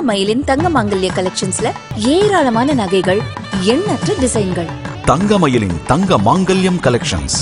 தங்கமயிலின் தங்க மாங்கல்ய கலெக்ஷன்ஸ்ல ஏராளமான நகைகள், எண்ணற்ற டிசைன்கள். தங்கமயிலின் தங்க மாங்கல்யம் கலெக்ஷன்ஸ்,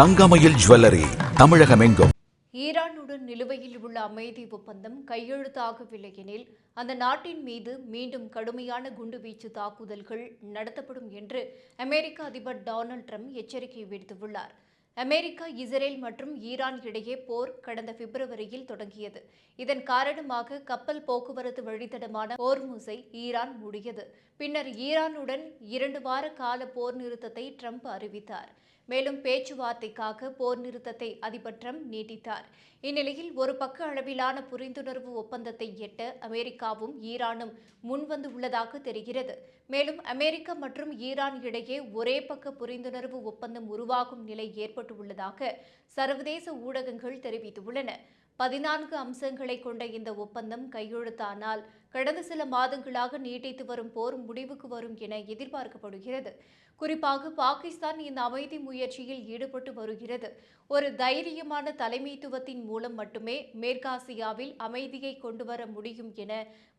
தங்கமயில் ஜுவல்லரி, தமிழகமெங்கும். ஈரானுடன் நிலுவையில் உள்ள அமைதி ஒப்பந்தம் கையெழுத்தாகவில்லை எனில் அந்த நாட்டின் மீது மீண்டும் கடுமையான குண்டுவீச்சு தாக்குதல்கள் நடத்தப்படும் என்று அமெரிக்க அதிபர் டொனால்ட் ட்ரம்ப் எச்சரிக்கை விடுத்துள்ளார். அமெரிக்கா, இஸ்ரேல் மற்றும் ஈரான் இடையே போர் கடந்த பிப்ரவரியில் தொடங்கியது. இதன் காரணமாக கப்பல் போக்குவரத்து வழித்தடமான ஹோர்முஸை ஈரான் மூடியது. பின்னர் ஈரானுடன் 2 வார கால போர் நிறுத்தத்தை ட்ரம்ப் அறிவித்தார். மேலும் பேச்சுவார்த்தைக்காக போர் நிறுத்தத்தை அதிபர் ட்ரம்ப் நீட்டித்தார். இந்நிலையில் ஒரு பக்க அளவிலான புரிந்துணர்வு ஒப்பந்தத்தை எட்ட அமெரிக்காவும் ஈரானும் முன்வந்துள்ளதாக தெரிகிறது. மேலும் அமெரிக்கா மற்றும் ஈரான் இடையே ஒரே பக்க புரிந்துணர்வு ஒப்பந்தம் உருவாகும் நிலை ஏற்பட்டுள்ளதாக சர்வதேச ஊடகங்கள் தெரிவித்துள்ளன. 14 அம்சங்களை கொண்ட இந்த ஒப்பந்தம் கையெழுத்தானால் கடந்த சில மாதங்களாக நீட்டித்து வரும் போர் முடிவுக்கு வரும் என எதிர்பார்க்கப்படுகிறது. குறிப்பாக பாகிஸ்தான் இந்த அமைதி முயற்சியில் ஈடுபட்டு வருகிறது. ஒரு தைரியமான தலைமைத்துவத்தின் மூலம் மட்டுமே மேற்காசியாவில் அமைதியை கொண்டுவர முடியும் என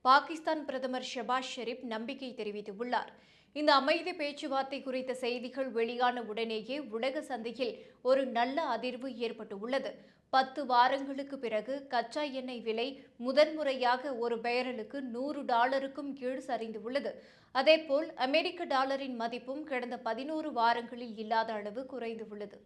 பாகிஸ்தான் பிரதமர் ஷபாஸ் ஷெரீப் நம்பிக்கை தெரிவித்துள்ளார். இந்த அமைதி பேச்சுவார்த்தை குறித்த செய்திகள் வெளியான உடனேயே உலக சந்தையில் ஒரு நல்ல அதிர்வு ஏற்பட்டுள்ளது. 10 வாரங்களுக்கு பிறகு கச்சா எண்ணெய் விலை முதன்முறையாக ஒரு பேரலுக்கு $100க்கும் கீழ் சரிந்துள்ளது. அதேபோல் அமெரிக்க டாலரின் மதிப்பும் கடந்த 11 வாரங்களில் இல்லாத அளவு குறைந்துள்ளது.